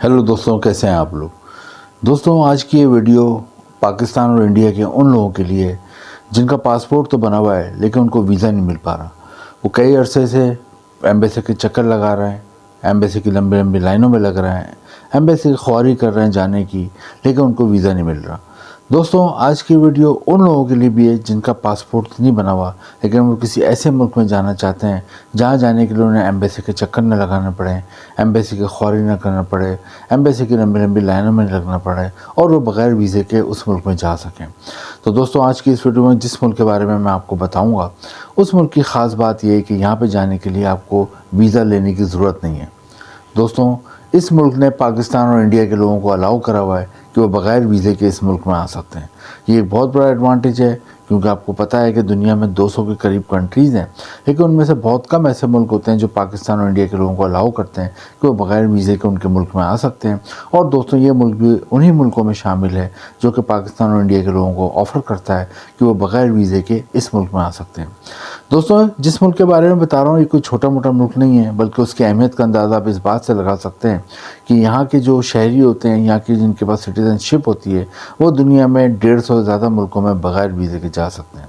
Hello दोस्तों, कैसे हैं आप लोग। दोस्तों, आज की ये वीडियो पाकिस्तान और इंडिया के उन लोगों के लिए है जिनका पासपोर्ट तो बना हुआ है लेकिन उनको वीज़ा नहीं मिल पा रहा। वो कई अरसे से एम्बेसी के चक्कर लगा रहे हैं, एम्बेसी की लंबी लंबी लाइनों में लग रहे हैं, एम्बेसी की ख्वारी कर रहे हैं जाने की, लेकिन उनको वीज़ा नहीं मिल रहा। दोस्तों, आज की वीडियो उन लोगों के लिए भी है जिनका पासपोर्ट नहीं बना हुआ लेकिन वो किसी ऐसे मुल्क में जाना चाहते हैं जहाँ जाने के लिए उन्हें एम्बेसी के चक्कर न लगाना पड़े, एम्बेसी की ख्वारी न करना पड़े, एम्बेसी की लंबी लंबी लाइनों में लगना पड़े और वो बग़ैर वीज़े के उस मुल्क में जा सकें। तो दोस्तों, आज की इस वीडियो में जिस मुल्क के बारे में मैं आपको बताऊँगा उस मुल्क की ख़ास बात यह है कि यहाँ पर जाने के लिए आपको वीज़ा लेने की ज़रूरत नहीं है। दोस्तों, इस मुल्क ने पाकिस्तान और इंडिया के लोगों को अलाउ करा हुआ है कि वो बग़ैर वीज़े के इस मुल्क में आ सकते हैं। ये एक बहुत बड़ा एडवांटेज है क्योंकि आपको पता है कि दुनिया में 200 के करीब कंट्रीज़ हैं, लेकिन उनमें से बहुत कम ऐसे मुल्क होते हैं जो पाकिस्तान और इंडिया के लोगों को अलाउ करते हैं कि वो बग़ैर वीज़े के उनके मुल्क में आ सकते हैं। और दोस्तों, ये मुल्क भी उन्हीं मुल्कों में शामिल है जो कि पाकिस्तान और इंडिया के लोगों को ऑफ़र करता है कि वो बग़ैर वीज़े के इस मुल्क में आ सकते हैं। दोस्तों, जिस मुल्क के बारे में बता रहा हूँ ये कोई छोटा मोटा मुल्क नहीं है, बल्कि उसकी अहमियत का अंदाज़ा आप इस बात से लगा सकते हैं कि यहाँ के जो शहरी होते हैं, यहाँ की जिनके पास सिटीज़नशिप होती है, वो दुनिया में 150 से ज़्यादा मुल्कों में बग़ैर वीज़े के जा सकते हैं।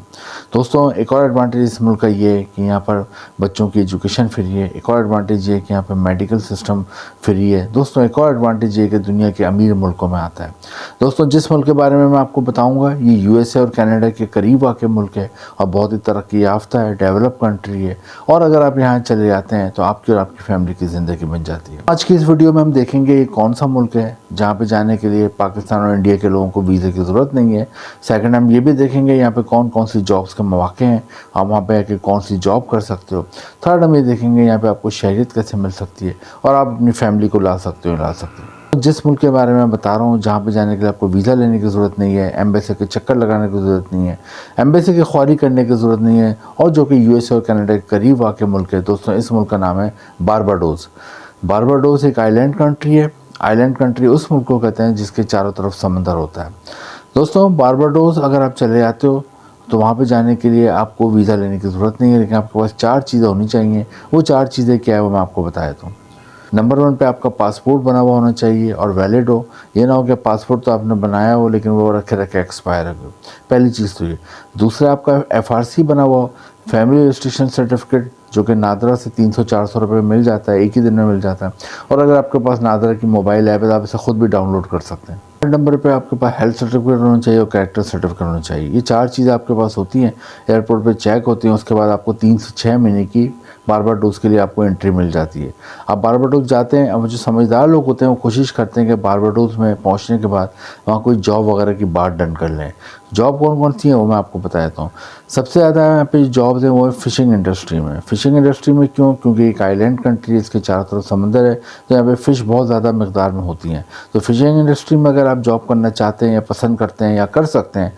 दोस्तों, एक और एडवांटेज इस मुल्क का ये है कि यहाँ पर बच्चों की एजुकेशन फ्री है। एक और एडवांटेज ये है कि यहाँ पर मेडिकल सिस्टम फ्री है। दोस्तों, एक और एडवांटेज ये है कि दुनिया के अमीर मुल्कों में आता है। दोस्तों, जिस मुल्क के बारे में मैं आपको बताऊँगा ये USA और कनाडा के करीब आके मुल्क है और बहुत ही तरक्की याफ्ता है, डेवलप कंट्री है, और अगर आप यहाँ चले जाते हैं तो आपकी और आपकी फैमिली की ज़िंदगी बन जाती है। आज की इस वीडियो में हम देखेंगे ये कौन सा मुल्क है जहाँ पे जाने के लिए पाकिस्तान और इंडिया के लोगों को वीज़े की ज़रूरत नहीं है। सेकंड, हम ये भी देखेंगे यहाँ पे कौन कौन सी जॉब्स के मौके हैं, आप वहाँ पे आके कौन सी जॉब कर सकते हो। थर्ड, हम ये देखेंगे यहाँ पे आपको शहरियत कैसे मिल सकती है और आप अपनी फैमिली को ला सकते हो। जिस मुल्क के बारे में बता रहा हूँ जहाँ पे जाने के लिए आपको वीज़ा लेने की ज़रूरत नहीं है, एम्बेसी के चक्कर लगाने की ज़रूरत नहीं है, एम्बेसी की ख्वारी करने की ज़रूरत नहीं है, और जो कि USA और कनाडा के करीब आके मुल्क है। दोस्तों, इस मुल्क का नाम है बारबाडोस। बारबाडोस एक आइलैंड कंट्री है। आइलैंड कंट्री उस मुल्क को कहते हैं जिसके चारों तरफ समंदर होता है। दोस्तों, बारबाडोस अगर आप चले जाते हो तो वहाँ पे जाने के लिए आपको वीज़ा लेने की ज़रूरत नहीं है, लेकिन आपके पास 4 चीज़ें होनी चाहिए। वो 4 चीज़ें क्या है वो मैं आपको बता देता हूँ। नंबर 1 पे आपका पासपोर्ट बना हुआ होना चाहिए और वैलिड हो। ये ना हो कि पासपोर्ट तो आपने बनाया हो लेकिन वो रखे रखे एक्सपायर हो। पहली चीज़ तो ये। दूसरा, आपका FRC बना हुआ हो, फैमिली रजिस्ट्रेशन सर्टिफिकेट, जो कि नादरा से 300-400 रुपये में मिल जाता है, एक ही दिन में मिल जाता है। और अगर आपके पास नादरा की मोबाइल ऐप है तो आप इसे खुद भी डाउनलोड कर सकते हैं। नंबर पे आपके पास हेल्थ सर्टिफिकेट होना चाहिए और कैरेक्टर सर्टिफिकेट होना चाहिए। ये 4 चीज़ें आपके पास होती हैं, एयरपोर्ट पे चेक होती हैं, उसके बाद आपको 3 से 6 महीने की बारबाडोस के लिए आपको एंट्री मिल जाती है। आप बारबाडोस जाते हैं, अब जो समझदार लोग होते हैं वो कोशिश करते हैं कि बारबाडोस में पहुंचने के बाद वहाँ कोई जॉब वगैरह की बात डन कर लें। जॉब कौन कौन सी है वो मैं आपको बता देता हूँ। सबसे ज़्यादा यहाँ पे जॉब्स हैं वो है फ़िशिंग इंडस्ट्री में। फ़िशिंग इंडस्ट्री में क्यों? क्योंकि एक आइलैंड कंट्री है, इसके चारों तरफ समंदर है, तो यहाँ पे फ़िश बहुत ज़्यादा मिकदार में होती हैं। तो फ़िशिंग इंडस्ट्री में अगर आप जॉब करना चाहते हैं या पसंद करते हैं या कर सकते हैं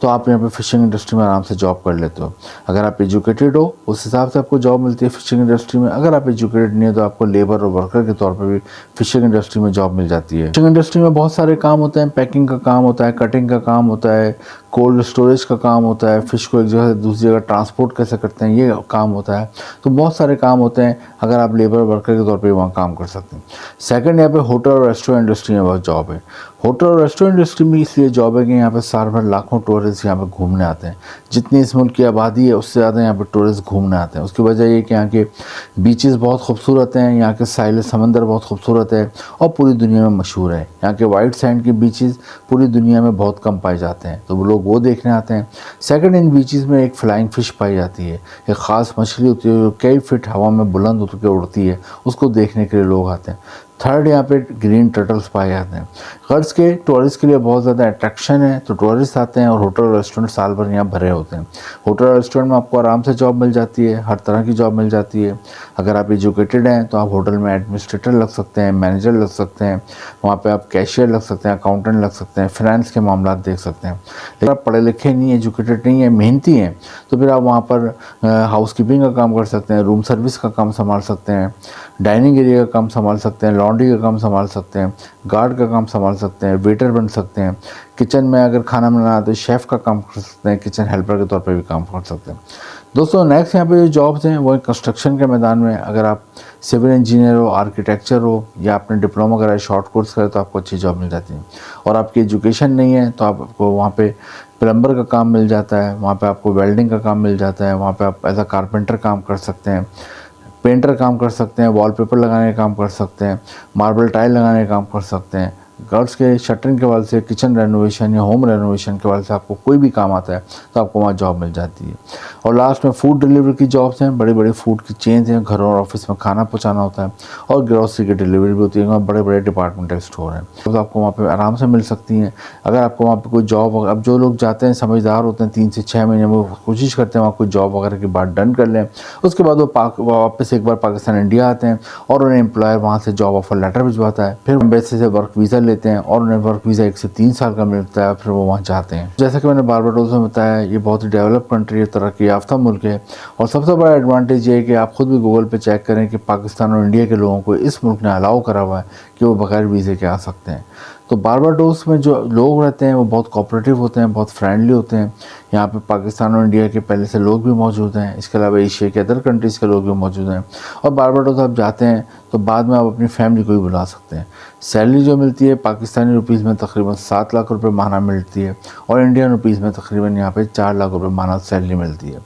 तो आप यहाँ पे फ़िशिंग इंडस्ट्री में आराम से जॉब कर लेते हो। अगर आप एजुकेटेड हो उस हिसाब से आपको जॉब मिलती है फ़िशिंग इंडस्ट्री में। अगर आप एजुकेटेड नहीं है तो आपको लेबर और वर्कर के तौर पर भी फ़िशिंग इंडस्ट्री में जॉब मिल जाती है। फ़िशिंग इंडस्ट्री में बहुत सारे काम होते हैं। पैकिंग का काम होता है, कटिंग का काम होता है, कोल्ड स्टोरेज का काम होता है, फ़िश को एक जगह से दूसरी जगह ट्रांसपोर्ट कैसे करते हैं ये काम होता है। तो बहुत सारे काम होते हैं, अगर आप लेबर वर्कर के तौर पे वहाँ काम कर सकते हैं। सेकंड, यहाँ पे होटल और रेस्टोरेंट इंडस्ट्री में बहुत जॉब है। होटल और रेस्टोरेंट इंडस्ट्री में इसलिए जॉब है कि यहाँ पे साल भर लाखों टूरिस्ट यहाँ पे घूमने आते हैं। जितनी इस मुल्क की आबादी है उससे ज़्यादा यहाँ पे टूरिस्ट घूमने आते हैं। उसकी वजह ये कि यहाँ के बीचेस बहुत खूबसूरत हैं, यहाँ के साहिल समंदर बहुत खूबसूरत है और पूरी दुनिया में मशहूर है। यहाँ के वाइट सैंड के बीचेस पूरी दुनिया में बहुत कम पाए जाते हैं, तो वो लोग वो देखने आते हैं। सेकंड, इन बीचेस में एक फ्लाइंग फ़िश पाई जाती है, एक ख़ास मछली होती है जो कई फीट हवा में बुलंद होकर उड़ती है, उसको देखने के लिए लोग आते हैं। थर्ड, यहाँ पे ग्रीन टर्टल्स पाए जाते हैं। गर्ल्स के टूरिस्ट के लिए बहुत ज़्यादा अट्रैक्शन है, तो टूरिस्ट आते हैं और होटल और रेस्टोरेंट साल भर यहाँ भरे होते हैं। होटल और रेस्टोरेंट में आपको आराम से जॉब मिल जाती है, हर तरह की जॉब मिल जाती है। अगर आप एजुकेटेड हैं तो आप होटल में एडमिनिस्ट्रेटर लग सकते हैं, मैनेजर लग सकते हैं, वहाँ पे आप कैशियर लग सकते हैं, अकाउंटेंट लग सकते हैं, फाइनेंस के मामला देख सकते हैं। लेकिन आप पढ़े लिखे नहीं, एजुकेटेड नहीं है, मेहनती हैं, तो फिर आप वहाँ पर हाउस कीपिंग का काम कर सकते हैं, रूम सर्विस का काम संभाल सकते हैं, डाइनिंग एरिया का काम संभाल सकते हैं, लॉन्ड्री का काम संभाल सकते हैं, गार्ड का काम संभाल सकते हैं, वेटर बन सकते हैं। किचन में अगर खाना बनाना तो शेफ़ का काम कर सकते हैं, किचन हेल्पर के तौर पे भी काम कर सकते हैं। दोस्तों नेक्स्ट यहाँ पे जो जॉब्स हैं वो कंस्ट्रक्शन के मैदान में, अगर आप सिविल इंजीनियर हो, आर्किटेक्चर हो, या आपने डिप्लोमा करा है, शॉर्ट कोर्स करा, तो आपको अच्छी जॉब मिल जाती है। और आपकी एजुकेशन नहीं है तो आपको वहाँ पे प्लम्बर का काम मिल जाता है, वहाँ पे आपको वेल्डिंग का काम मिल जाता है, वहाँ पे आप एज अ कारपेंटर काम कर सकते हैं, पेंटर काम कर सकते हैं, वॉलपेपर लगाने का काम कर सकते हैं, मार्बल टाइल लगाने का काम कर सकते हैं। गर्ल्स के शटरिंग के वाले से, किचन रेनोवेशन या होम रेनोवेशन के वाले से आपको कोई भी काम आता है तो आपको वहाँ जॉब मिल जाती है। और लास्ट में फूड डिलीवरी की जॉब्स हैं, बड़ी बड़ी फूड की चेन्स हैं, घरों और ऑफिस में खाना पहुँचाना होता है, और ग्रोसरी की डिलीवरी भी होती है, वहाँ बड़े बड़े डिपार्टमेंटल स्टोर हैं, तो आपको वहाँ पर आराम से मिल सकती हैं। अगर आपको वहाँ पर कोई जॉब, अब जो लोग जाते हैं समझदार होते हैं, 3 से 6 महीने में वो कोशिश करते हैं वहाँ कोई जॉब वगैरह की बात डन कर लें, उसके बाद वो वापस एक बार पाकिस्तान इंडिया आते हैं और उन्हें एम्प्लॉयर वहाँ से जॉब ऑफर लेटर भिजवाता है, फिर एम्बेसी से वर्क वीज़ा लेते हैं और उन्हें वर्क वीज़ा 1 से 3 साल का मिलता है, फिर वो वहाँ जाते हैं। जैसा कि मैंने बारबाडोस में बताया, ये बहुत ही डेवलप कंट्री है, तरक्की याफ्ता मुल्क है। और सबसे बड़ा एडवांटेज ये है कि आप खुद भी गूगल पे चेक करें कि पाकिस्तान और इंडिया के लोगों को इस मुल्क ने अलाउ करा हुआ है कि वो बगैर वीज़े के आ सकते हैं। तो बारबाडोस में जो लोग रहते हैं वो बहुत कोऑपरेटिव होते हैं, बहुत फ्रेंडली होते हैं। यहाँ पे पाकिस्तान और इंडिया के पहले से लोग भी मौजूद हैं, इसके अलावा एशिया के अदर कंट्रीज़ के लोग भी मौजूद हैं। और बारबाडोस आप जाते हैं तो बाद में आप अपनी फैमिली को भी बुला सकते हैं। सैलरी जो मिलती है पाकिस्तानी रुपीज़ में तकरीबन 7 लाख रुपए माहाना मिलती है, और इंडियन रुपीज़ में तकरीबन यहाँ पे 4 लाख रुपए माहाना सैलरी मिलती है।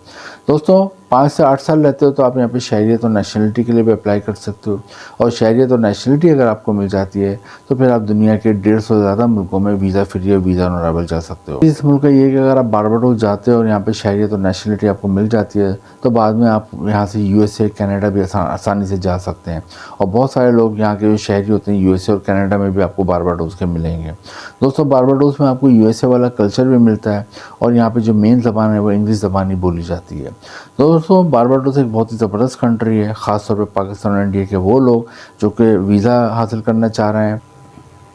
दोस्तों 5 से 8 साल रहते हो तो आप यहाँ पे शहरियत और नेशनलिटी के लिए भी अप्लाई कर सकते हो, और शहरियत और नेशनलिटी अगर आपको मिल जाती है तो फिर आप दुनिया के 150 से ज़्यादा मुल्कों में वीज़ा फ्री और वीज़ा ऑन अराइवल जा सकते हो। इस मुल्क का ये है कि अगर आप बारबाडोस जाते हो और यहाँ पे शहरियत और नेशनलिटी आपको मिल जाती है तो बाद में आप यहाँ से USA कनाडा भी आसानी से जा सकते हैं। और बहुत सारे लोग यहाँ के जो शहरी होते हैं USA और कनाडा में भी आपको बारबाडोस के मिलेंगे। दोस्तों बारबाडोस में आपको USA वाला कल्चर भी मिलता है, और यहाँ पे जो मेन ज़बान है वो इंग्लिश ज़बान ही बोली जाती है। दोस्तों बारबाडोस एक बहुत ही ज़बरदस्त कंट्री है, ख़ासतौर पर पाकिस्तान और इंडिया के वो लोग जो कि वीज़ा हासिल करना चाह रहे हैं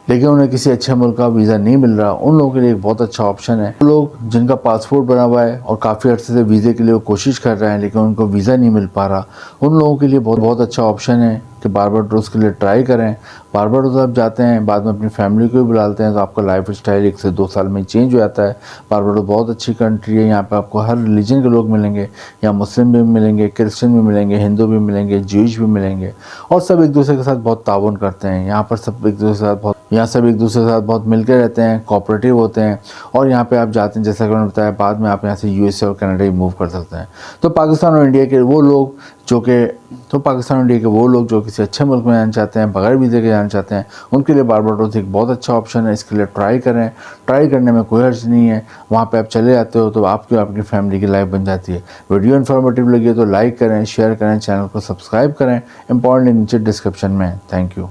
लेकिन उन्हें किसी अच्छे मुल्क का वीज़ा नहीं मिल रहा, उन लोगों के लिए एक बहुत अच्छा ऑप्शन है। लोग जिनका पासपोर्ट बना हुआ है और काफ़ी अर्से से वीज़े के लिए वो कोशिश कर रहे हैं लेकिन उनको वीज़ा नहीं मिल पा रहा, उन लोगों के लिए बहुत अच्छा ऑप्शन है कि बारबाडोस के लिए ट्राई करें। बारबाडोस आप जाते हैं, बाद में अपनी फैमिली को भी बुलाते हैं तो आपका लाइफ स्टाइल 1 से 2 साल में चेंज हो जाता है। बारबाडोस बहुत अच्छी कंट्री है, यहाँ पे आपको हर रिलीजन के लोग मिलेंगे, यहाँ मुस्लिम भी मिलेंगे, क्रिश्चियन भी मिलेंगे, हिंदू भी मिलेंगे, ज्यूइश भी मिलेंगे, और सब एक दूसरे के साथ बहुत ताउन करते हैं। यहाँ पर सब एक दूसरे के साथ बहुत मिलकर रहते हैं, कोऑपरेटिव होते हैं। और यहाँ पे आप जाते हैं, जैसा कि मैंने बताया, बाद में आप यहाँ से USA और कनाडा ही मूव कर सकते हैं। तो पाकिस्तान और इंडिया के वो लोग जो किसी अच्छे मुल्क में जाना चाहते हैं, बगैर वीज़े के जाना चाहते हैं, उनके लिए बारबाडोस एक बहुत अच्छा ऑप्शन है। इसके लिए ट्राई करें, ट्राई करने में कोई हर्ज नहीं है। वहाँ पे आप चले जाते हो तो आपकी और अपनी फैमिली की लाइफ बन जाती है। वीडियो इन्फॉर्मेटिव लगी तो लाइक करें, शेयर करें, चैनल को सब्सक्राइब करें। इंपॉर्टेंट नीचे डिस्क्रिप्शन में। Thank you.